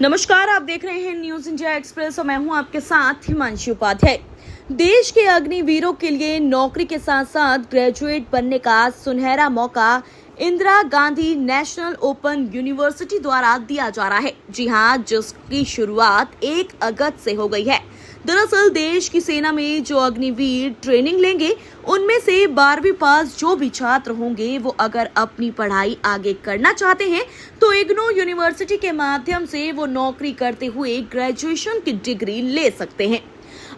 नमस्कार, आप देख रहे हैं न्यूज इंडिया एक्सप्रेस और मैं हूं आपके साथ हिमांशी उपाध्याय। देश के अग्निवीरों के लिए नौकरी के साथ साथ ग्रेजुएट बनने का सुनहरा मौका Indira Gandhi national open university द्वारा दिया जा रहा है। जी हां, जिसकी शुरुआत 1 अगस्त से हो गई है। दरअसल देश की सेना में जो अग्निवीर ट्रेनिंग लेंगे, उनमें से 12वीं पास जो भी छात्र होंगे, वो अगर अपनी पढ़ाई आगे करना चाहते हैं तो इग्नू यूनिवर्सिटी के माध्यम से वो नौकरी करते हुए ग्रेजुएशन की डिग्री ले सकते हैं।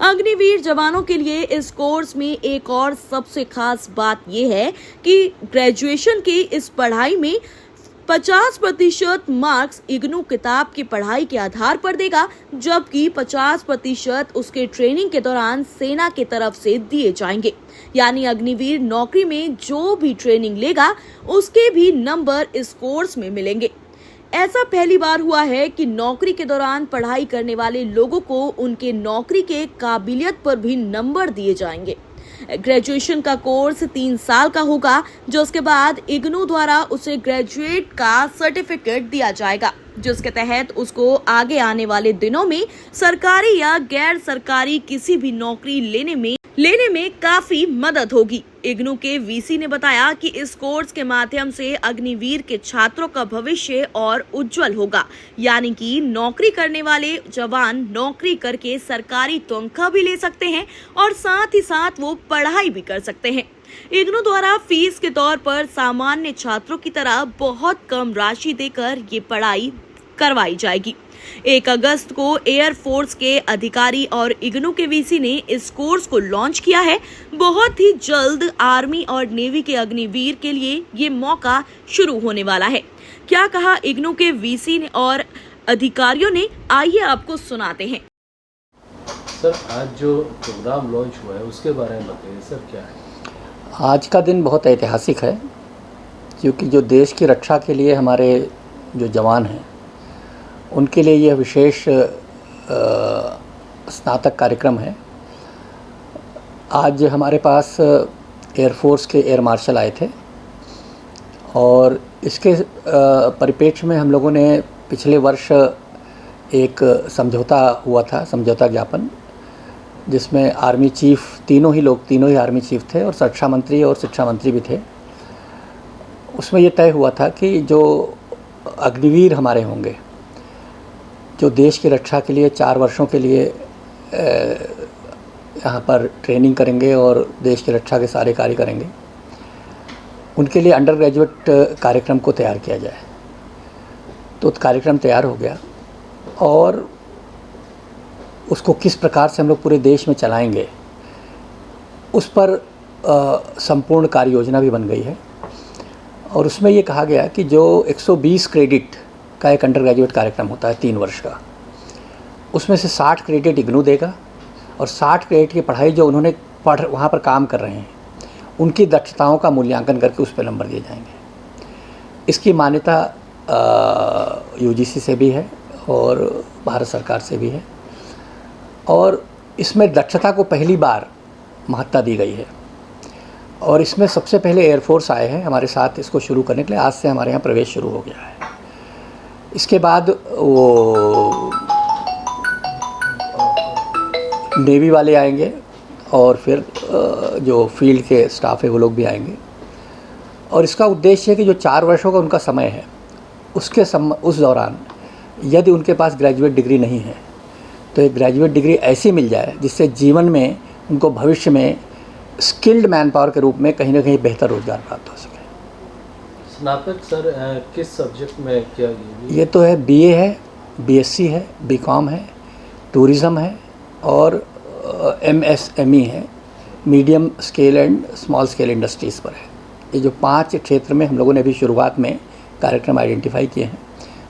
अग्निवीर जवानों के लिए इस कोर्स में एक और सबसे खास बात यह है कि ग्रेजुएशन की इस पढ़ाई में 50% मार्क्स इग्नू किताब की पढ़ाई के आधार पर देगा, जबकि 50% उसके ट्रेनिंग के दौरान सेना की तरफ से दिए जाएंगे। यानी अग्निवीर नौकरी में जो भी ट्रेनिंग लेगा, उसके भी नंबर इस कोर्स में मिलेंगे। ऐसा पहली बार हुआ है कि नौकरी के दौरान पढ़ाई करने वाले लोगों को उनके नौकरी के काबिलियत पर भी नंबर दिए जाएंगे। ग्रेजुएशन का कोर्स 3 साल का होगा, जो उसके बाद इग्नू द्वारा उसे ग्रेजुएट का सर्टिफिकेट दिया जाएगा, जिसके तहत उसको आगे आने वाले दिनों में सरकारी या गैर सरकारी किसी भी नौकरी लेने में काफी मदद होगी। इग्नू के वीसी ने बताया कि इस कोर्स के माध्यम से अग्निवीर के छात्रों का भविष्य और उज्जवल होगा। यानी कि नौकरी करने वाले जवान नौकरी करके सरकारी तनख्वाह भी ले सकते हैं और साथ ही साथ वो पढ़ाई भी कर सकते हैं। इग्नू द्वारा फीस के तौर पर सामान्य छात्रों की तरह बहुत कम राशि देकर ये पढ़ाई करवाई जाएगी। 1 अगस्त को एयरफोर्स के अधिकारी और इग्नू के वीसी ने इस कोर्स को लॉन्च किया है। बहुत ही जल्द आर्मी और नेवी के अग्निवीर के लिए ये मौका शुरू होने वाला है। क्या कहा इग्नू के वीसी ने और अधिकारियों ने, आइए आपको सुनाते हैं। सर, आज जो प्रोग्राम लॉन्च हुआ है उसके बारे में बताइए सर, क्या है? आज का दिन बहुत ऐतिहासिक है, क्योंकि जो देश की रक्षा के लिए हमारे जो जवान हैं, उनके लिए यह विशेष स्नातक कार्यक्रम है। आज हमारे पास एयरफोर्स के एयर मार्शल आए थे और इसके परिप्रेक्ष्य में हम लोगों ने पिछले वर्ष एक समझौता हुआ था, समझौता ज्ञापन, जिसमें आर्मी चीफ तीनों ही आर्मी चीफ थे और रक्षा मंत्री और शिक्षा मंत्री भी थे। उसमें यह तय हुआ था कि जो अग्निवीर हमारे होंगे, जो देश की रक्षा के लिए 4 वर्षों के लिए यहाँ पर ट्रेनिंग करेंगे और देश की रक्षा के सारे कार्य करेंगे, उनके लिए अंडर ग्रेजुएट कार्यक्रम को तैयार किया जाए। तो कार्यक्रम तैयार हो गया और उसको किस प्रकार से हम लोग पूरे देश में चलाएंगे, उस पर संपूर्ण कार्य योजना भी बन गई है। और उसमें ये कहा गया कि जो 120 क्रेडिट का एक अंडर ग्रेजुएट कार्यक्रम होता है 3 वर्ष का, उसमें से 60 क्रेडिट इग्नू देगा और 60 क्रेडिट की पढ़ाई जो उन्होंने वहाँ पर काम कर रहे हैं, उनकी दक्षताओं का मूल्यांकन करके उस पर नंबर दिए जाएंगे। इसकी मान्यता यूजीसी से भी है और भारत सरकार से भी है और इसमें दक्षता को पहली बार महत्ता दी गई है। और इसमें सबसे पहले एयरफोर्स आए हैं हमारे साथ इसको शुरू करने के लिए। आज से हमारे यहाँ प्रवेश शुरू हो गया है। इसके बाद वो नेवी वाले आएंगे और फिर जो फील्ड के स्टाफ है वो लोग भी आएंगे। और इसका उद्देश्य है कि जो 4 वर्षों का उनका समय है, उस दौरान यदि उनके पास ग्रेजुएट डिग्री नहीं है, तो एक ग्रेजुएट डिग्री ऐसी मिल जाए जिससे जीवन में उनको भविष्य में स्किल्ड मैन पावर के रूप में कहीं ना कहीं बेहतर रोजगार प्राप्त हो सके। स्नातक सर किस सब्जेक्ट में क्या? ये तो है बीए है, बीएससी है, बीकॉम है, टूरिज़्म है और एमएसएमई है, medium scale and small scale industries पर है। ये जो 5 क्षेत्र में हम लोगों ने अभी शुरुआत में कार्यक्रम आइडेंटिफाई किए हैं,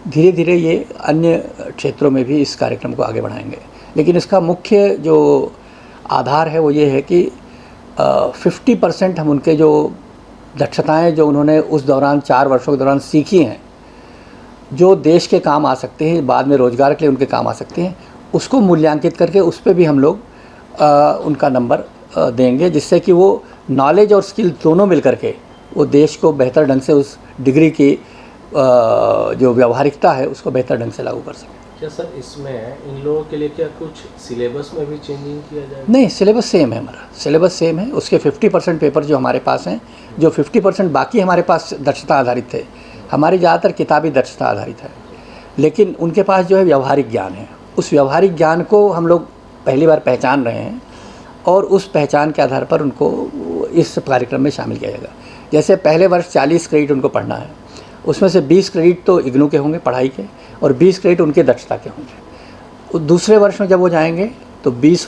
धीरे धीरे ये अन्य क्षेत्रों में भी इस कार्यक्रम को आगे बढ़ाएंगे। लेकिन इसका मुख्य जो आधार है वो ये है कि 50% हम उनके जो दक्षताएं जो उन्होंने उस दौरान 4 वर्षों के दौरान सीखी हैं, जो देश के काम आ सकते हैं, बाद में रोज़गार के लिए उनके काम आ सकते हैं, उसको मूल्यांकित करके उस पर भी हम लोग उनका नंबर देंगे, जिससे कि वो नॉलेज और स्किल दोनों मिल करके वो देश को बेहतर ढंग से उस डिग्री की जो व्यावहारिकता है उसको बेहतर ढंग से लागू कर सकें। क्या सर इसमें इन लोगों के लिए क्या कुछ सिलेबस में भी चेंजिंग किया जाएगा? नहीं, सिलेबस सेम है, हमारा सिलेबस सेम है। उसके 50% पेपर जो हमारे पास हैं, जो 50% बाकी हमारे पास दक्षता आधारित थे, हमारी ज़्यादातर किताबी दक्षता आधारित है, लेकिन उनके पास जो है व्यावहारिक ज्ञान है। उस व्यावहारिक ज्ञान को हम लोग पहली बार पहचान रहे हैं और उस पहचान के आधार पर उनको इस कार्यक्रम में शामिल किया जाएगा। जैसे पहले वर्ष 40 क्रेडिट उनको पढ़ना है, उसमें से 20 क्रेडिट तो इग्नू के होंगे पढ़ाई के और 20 क्रेडिट उनके दक्षता के होंगे। दूसरे वर्ष में जब वो जाएंगे तो 20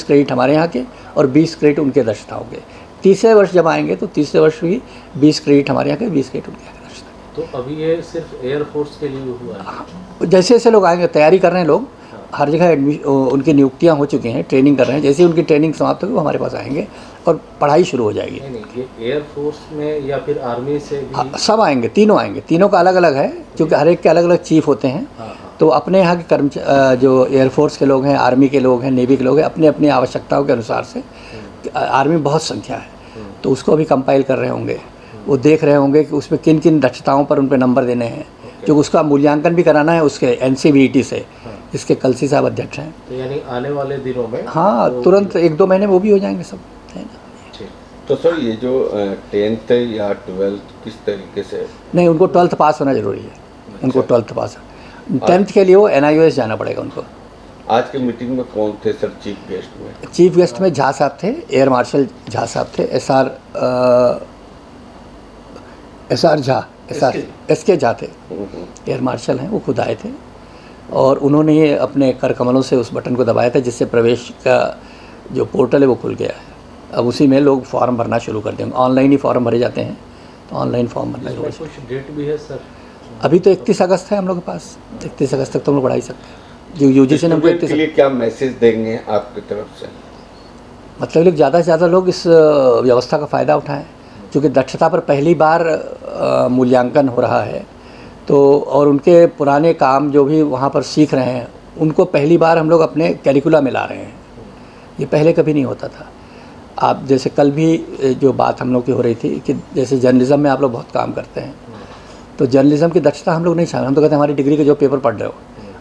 क्रेडिट हमारे यहाँ के और 20 क्रेडिट उनके दक्षता होंगे। तीसरे वर्ष जब आएंगे तो तीसरे वर्ष भी 20 क्रेडिट हमारे यहाँ के, 20 क्रेडिट उनके यहाँ के दक्षता। तो अभी ये सिर्फ एयरफोर्स के लिए हुआ है? जैसे जैसे लोग आएंगे, तैयारी कर रहे हैं लोग, हर जगह उनकी नियुक्तियाँ हो चुकी हैं, ट्रेनिंग कर रहे हैं। जैसे ही उनकी ट्रेनिंग समाप्त होगी वो हमारे पास आएंगे और पढ़ाई शुरू हो जाएगी। नहीं, ये एयरफोर्स में या फिर आर्मी से भी? सब आएंगे, तीनों आएंगे, तीनों का अलग अलग है, क्योंकि हर एक के अलग अलग चीफ होते हैं। तो अपने यहाँ के जो एयरफोर्स के लोग हैं, आर्मी के लोग हैं, नेवी के लोग हैं, अपनी अपनी आवश्यकताओं के अनुसार से, आर्मी बहुत संख्या है तो उसको अभी कंपाइल कर रहे होंगे। वो देख रहे होंगे कि उसमें किन किन दक्षताओं पर उन पर नंबर देने हैं, जो उसका मूल्यांकन भी कराना है उसके NCVT से, इसके कलसी साहब अध्यक्ष हैं। तो यानी आने वाले दिनों में? हाँ, तो तुरंत 1-2 महीने वो भी हो जाएंगे सब, है ना। ठीक। तो सर ये जो 10th या 12th किस तरीके से? नहीं, उनको 12th पास होना जरूरी है, उनको 12th पास। 10th के लिए वो NIOS जाना पड़ेगा उनको। आज की मीटिंग में कौन थे सर चीफ गेस्ट में? चीफ गेस्ट में झा साहब थे, एयर मार्शल झा साहब थे, SR झा, SK झा थे, एयर मार्शल हैं, वो खुद आए थे और उन्होंने ये अपने कर कमलों से उस बटन को दबाया था जिससे प्रवेश का जो पोर्टल है वो खुल गया है। अब उसी में लोग फॉर्म भरना शुरू कर देंगे, ऑनलाइन ही फॉर्म भरे जाते हैं, तो ऑनलाइन फॉर्म भरना शुरू। कुछ डेट भी है सर? अभी तो 31 अगस्त है हम लोग के पास, 31 अगस्त तक तो हम लोग पढ़ाई सकते हैं। जो UGC ने हमको 31 के लिए क्या मैसेज देंगे आपकी तरफ से? मतलब लोग ज़्यादा से ज़्यादा लोग इस व्यवस्था का फ़ायदा उठाएं, क्योंकि दक्षता पर पहली बार मूल्यांकन हो रहा है, तो और उनके पुराने काम जो भी वहाँ पर सीख रहे हैं उनको पहली बार हम लोग अपने कैरिकुला में ला रहे हैं। ये पहले कभी नहीं होता था। आप जैसे कल भी जो बात हम लोग की हो रही थी कि जैसे जर्नलिज्म में आप लोग बहुत काम करते हैं, तो जर्नलिज्म की दक्षता हम लोग नहीं शामिल। हम तो कहते हैं हमारी डिग्री के जो पेपर पढ़ रहे हो,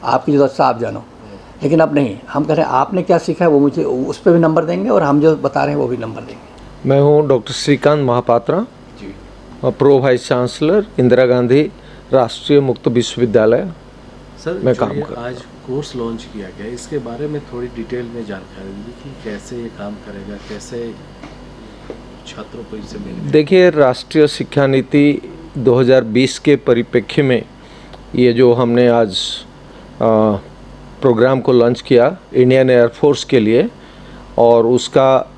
आपकी जो दक्षता आप जानो, लेकिन अब नहीं, हम कह रहे हैं आपने क्या सीखा है वो मुझे उस पर भी नंबर देंगे और हम जो बता रहे हैं वो भी नंबर देंगे। मैं हूँ doctor Shrikant Mahapatra, pro vice chancellor, Indira Gandhi Rashtriya Mukt विश्वविद्यालय सर में जो काम ये कर। आज कोर्स लॉन्च किया गया, इसके बारे में थोड़ी डिटेल में जानकारी दी कि कैसे ये काम करेगा, कैसे छात्रों को इससे मिलेगा? देखिए, राष्ट्रीय शिक्षा नीति 2020 के परिप्रेक्ष्य में ये जो हमने आज प्रोग्राम को लॉन्च किया इंडियन एयरफोर्स के लिए, और उसका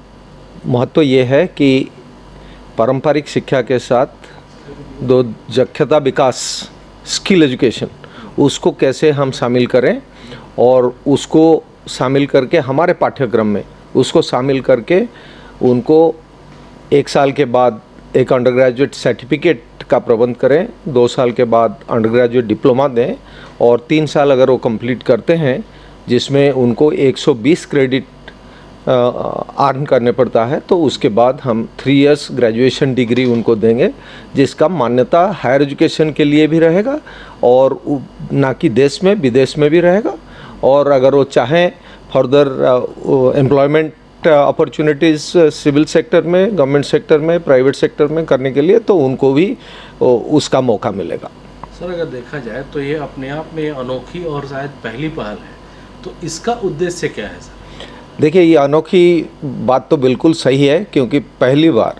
महत्व ये है कि पारंपरिक शिक्षा के साथ दो दक्षता विकास, स्किल एजुकेशन, उसको कैसे हम शामिल करें और उसको शामिल करके हमारे पाठ्यक्रम में उसको शामिल करके उनको 1 साल के बाद एक अंडर ग्रेजुएट सर्टिफिकेट का प्रबंध करें, 2 साल के बाद अंडर ग्रेजुएट डिप्लोमा दें और 3 साल अगर वो कंप्लीट करते हैं जिसमें उनको 120 क्रेडिट अर्न करने पड़ता है, तो उसके बाद हम 3 इयर्स ग्रेजुएशन डिग्री उनको देंगे, जिसका मान्यता हायर एजुकेशन के लिए भी रहेगा और ना कि देश में विदेश में भी रहेगा। और अगर वो चाहें further employment opportunities civil sector में, गवर्नमेंट सेक्टर में, प्राइवेट सेक्टर में करने के लिए, तो उनको भी उसका मौका मिलेगा। सर अगर देखा जाए तो ये अपने आप में अनोखी और शायद पहली पहल है, तो इसका उद्देश्य क्या है सर? देखिए, ये अनोखी बात तो बिल्कुल सही है, क्योंकि पहली बार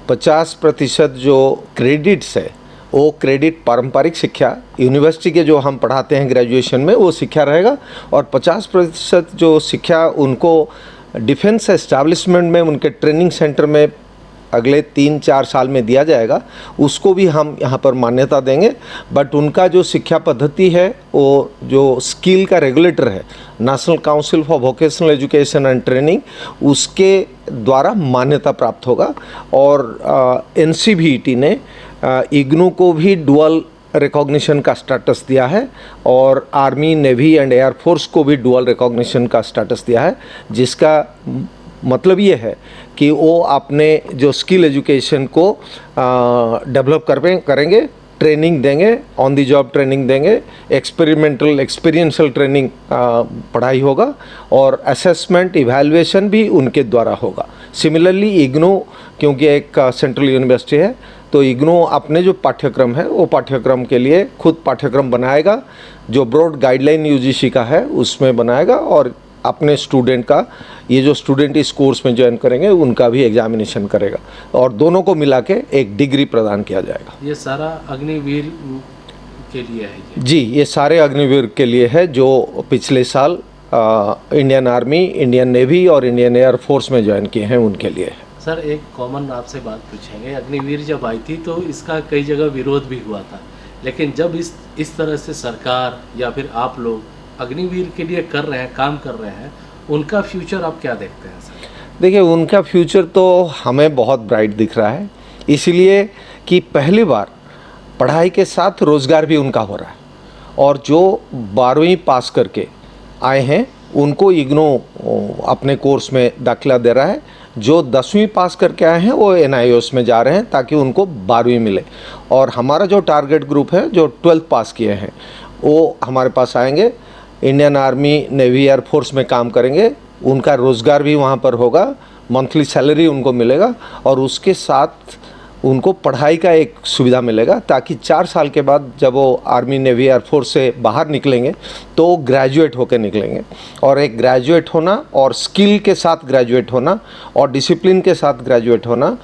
50% जो क्रेडिट्स है वो क्रेडिट पारंपरिक शिक्षा, यूनिवर्सिटी के जो हम पढ़ाते हैं ग्रेजुएशन में वो शिक्षा रहेगा, और 50% जो शिक्षा उनको डिफेंस एस्टैब्लिशमेंट में उनके ट्रेनिंग सेंटर में अगले 3-4 साल में दिया जाएगा, उसको भी हम यहाँ पर मान्यता देंगे। बट उनका जो शिक्षा पद्धति है वो जो स्किल का रेगुलेटर है, national council for vocational education and training, उसके द्वारा मान्यता प्राप्त होगा। और NCVT ने इग्नू को भी डुअल रिकॉग्निशन का स्टेटस दिया है और आर्मी, नेवी एंड एयरफोर्स को भी डुअल रिकॉग्निशन का स्टेटस दिया है, जिसका मतलब ये है कि वो अपने जो स्किल एजुकेशन को डेवलप करेंगे ट्रेनिंग देंगे, ऑन द जॉब ट्रेनिंग देंगे, एक्सपीरियंशियल ट्रेनिंग पढ़ाई होगा और असेसमेंट इवैल्यूएशन भी उनके द्वारा होगा। सिमिलरली इग्नू, क्योंकि एक सेंट्रल यूनिवर्सिटी है, तो इग्नू अपने जो पाठ्यक्रम है वो पाठ्यक्रम के लिए खुद पाठ्यक्रम बनाएगा, जो ब्रॉड गाइडलाइन यूजीसी का है उसमें बनाएगा और अपने स्टूडेंट का, ये जो स्टूडेंट इस कोर्स में ज्वाइन करेंगे उनका भी एग्जामिनेशन करेगा और दोनों को मिला के एक डिग्री प्रदान किया जाएगा। ये सारा अग्निवीर के लिए है ये? जी, ये सारे अग्निवीर के लिए है जो पिछले साल इंडियन आर्मी, इंडियन नेवी और इंडियन एयर फोर्स में ज्वाइन किए हैं उनके लिए है। सर एक कॉमन आपसे बात पूछेंगे, अग्निवीर जब आई थी तो इसका कई जगह विरोध भी हुआ था, लेकिन जब इस तरह से सरकार या फिर आप लोग अग्निवीर के लिए कर रहे हैं, काम कर रहे हैं, उनका फ्यूचर आप क्या देखते हैं सर? देखिए, उनका फ्यूचर तो हमें बहुत ब्राइट दिख रहा है, इसलिए कि पहली बार पढ़ाई के साथ रोज़गार भी उनका हो रहा है और जो 12वीं पास करके आए हैं उनको इग्नू अपने कोर्स में दाखिला दे रहा है। जो 10वीं पास करके आए हैं वो NIOS में जा रहे हैं ताकि उनको 12वीं मिले और हमारा जो टारगेट ग्रुप है जो 12th पास किए हैं वो हमारे पास आएंगे, Indian army, navy, air force में काम करेंगे, उनका रोज़गार भी वहाँ पर होगा, मंथली सैलरी उनको मिलेगा और उसके साथ उनको पढ़ाई का एक सुविधा मिलेगा ताकि 4 साल के बाद जब वो आर्मी, नेवी, एयर फोर्स से बाहर निकलेंगे तो ग्रेजुएट होकर निकलेंगे और एक ग्रेजुएट होना और स्किल के साथ ग्रेजुएट होना और डिसिप्लिन के साथ ग्रेजुएट होना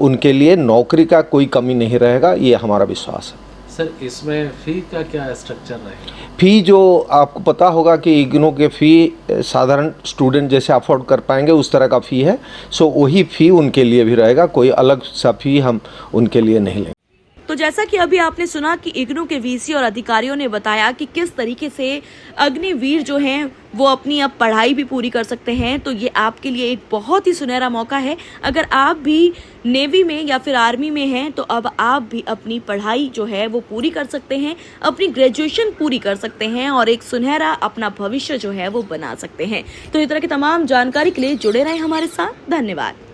उनके लिए नौकरी का कोई कमी नहीं रहेगा, ये हमारा विश्वास है। सर इसमें फ़ी का क्या स्ट्रक्चर रहेगा? फ़ी जो आपको पता होगा कि इग्नू के फ़ी साधारण स्टूडेंट जैसे अफोर्ड कर पाएंगे उस तरह का फ़ी है, सो वही फ़ी उनके लिए भी रहेगा, कोई अलग सा फ़ी हम उनके लिए नहीं लेंगे। तो जैसा कि अभी आपने सुना कि इग्नू के वीसी और अधिकारियों ने बताया कि किस तरीके से अग्निवीर जो हैं वो अपनी अब पढ़ाई भी पूरी कर सकते हैं, तो ये आपके लिए एक बहुत ही सुनहरा मौका है। अगर आप भी नेवी में या फिर आर्मी में हैं तो अब आप भी अपनी पढ़ाई जो है वो पूरी कर सकते हैं, अपनी ग्रेजुएशन पूरी कर सकते हैं और एक सुनहरा अपना भविष्य जो है वो बना सकते हैं। तो इस तरह की तमाम जानकारी के लिए जुड़े रहें हमारे साथ। धन्यवाद।